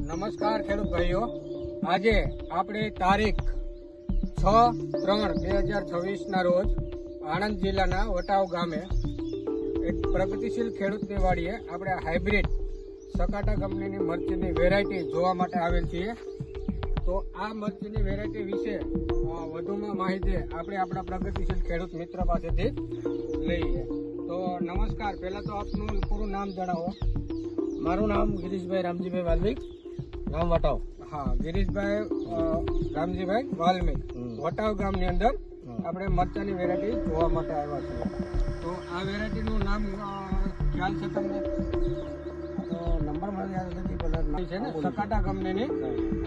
નમસ્કાર ખેડૂત ભાઈઓ, આજે આપણે તારીખ 6/3/2026 રોજ આણંદ જિલ્લાના વટાવ ગામે એક પ્રગતિશીલ ખેડૂતની વાડીએ આપણે હાઇબ્રિડ સકાટા કંપનીની મરચીની વેરાયટી જોવા માટે આવેલ છીએ. તો આ મરચીની વેરાયટી વિશે વધુમાં માહિતી આપણે આપણા પ્રગતિશીલ ખેડૂત મિત્ર પાસેથી લઈએ. તો નમસ્કાર, પહેલા તો આપનું પૂરું નામ જણાવો. મારું નામ ગિરીશભાઈ રામજીભાઈ વાલ્મિક, ગામ વટાવ. હા, ગિરીશભાઈ રામજીભાઈ વાલ્મિક, વટાવ ગામની અંદર આપણે મરચાની વેરાયટી જોવા માટે આવ્યા છીએ. તો આ વેરાયટીનું નામ ખ્યાલ છે તમને? નંબર મને યાદ નથી, છે ને સકાટા કંપનીની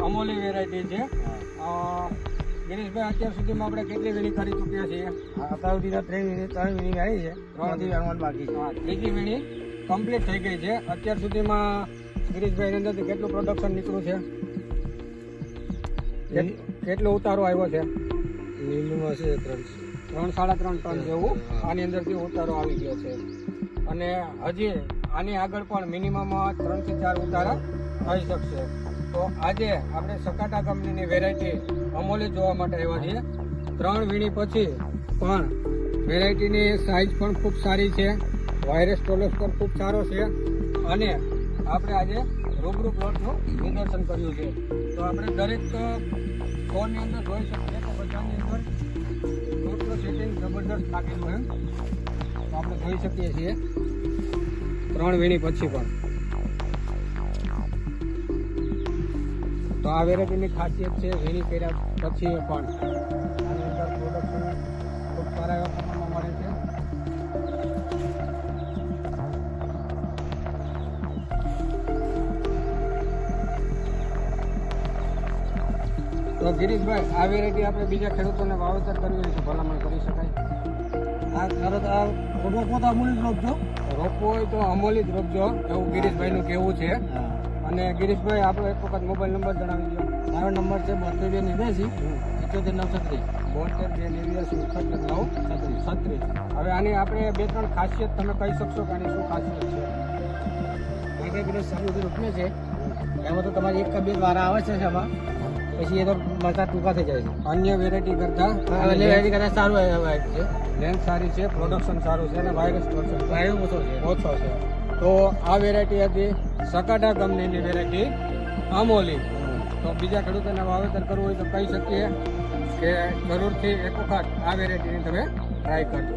અમોલી વેરાયટી છે. ગિરીશભાઈ, અત્યાર સુધીમાં આપણે કેટલી વીણી કરી ચૂક્યા છીએ? અત્યાર સુધી 3 વીણી આવી છે, 3 થી વેણવાનું બાકી છે. ત્રીજી વીણી કમ્પ્લીટ થઈ ગઈ છે. અત્યાર સુધીમાં ગિરીશભાઈ અંદરથી કેટલું પ્રોડક્શન નીકળ્યું છે? કેટલો ઉતારો આવ્યો છે? લીલું હશે 3-3.5 ટન જેવું આની અંદરથી ઉતારો આવી ગયો છે. અને હજી આની આગળ પણ મિનિમમ 3 થી 4 ઉતારા થઈ શકશે. તો આજે આપણે સકાટા કંપનીની વેરાયટી અમોલી જોવા માટે આવ્યા છીએ. 3 વીણી પછી પણ વેરાયટીની સાઇઝ પણ ખૂબ સારી છે, વાયરસ ટોલસ પણ ખૂબ સારો છે. અને આપણે આજે રૂબરૂ પ્લોટનું નિદર્શન કર્યું છે. તો આપણે દરેક ફોનની અંદર જોઈ શકીએ તો બધાની અંદર પ્લોટનું સેટિંગ જબરદસ્ત લાગેલું એમ તો આપણે જોઈ શકીએ છીએ 3 વીણી પછી પણ. તો આ વેરાયટીની ખાસિયત છે વીણી કર્યા પછી પણ આની અંદર પ્રોડક્શન ખૂબ સારા એવા પ્રમાણમાં મળે છે. તો ગિરીશભાઈ, આ વેરાયટી આપણે બીજા ખેડૂતોને વાવેતર કરવી હોય તો ભલામણ કરી શકાય? આ તરત આ રોપો તો અમૂલી જ રોપજો, રોપવો હોય તો અમોલી જ રોપજો એવું ગિરીશભાઈનું કહેવું છે. અને ગિરીશભાઈ, આપણો એક વખત મોબાઈલ નંબર જણાવી દો. મારો નંબર છે 72 89 72 હવે આની આપણે 2-3 ખાસિયત તમે કહી શકશો કે આની શું ખાસિયત છે? આગળ સારું રોપીએ છે, એમાં તો તમારી 1 કે 2 વારા આવે છે એમાં, પછી એ તો મરચા ટૂંકા થઈ જાય છે. અન્ય વેરાયટી કરતાં સારું છે, લેન્થ સારી છે, પ્રોડક્શન સારું છે અને વાયરસ ઓછો છે. તો આ વેરાયટી હતી સકાટા કંપનીની વેરાયટી અમોલી. તો બીજા ખેડૂતોને વાવેતર કરવું હોય તો કહી શકીએ કે જરૂરથી એક વખત આ વેરાયટીની તમે ટ્રાય કરજો.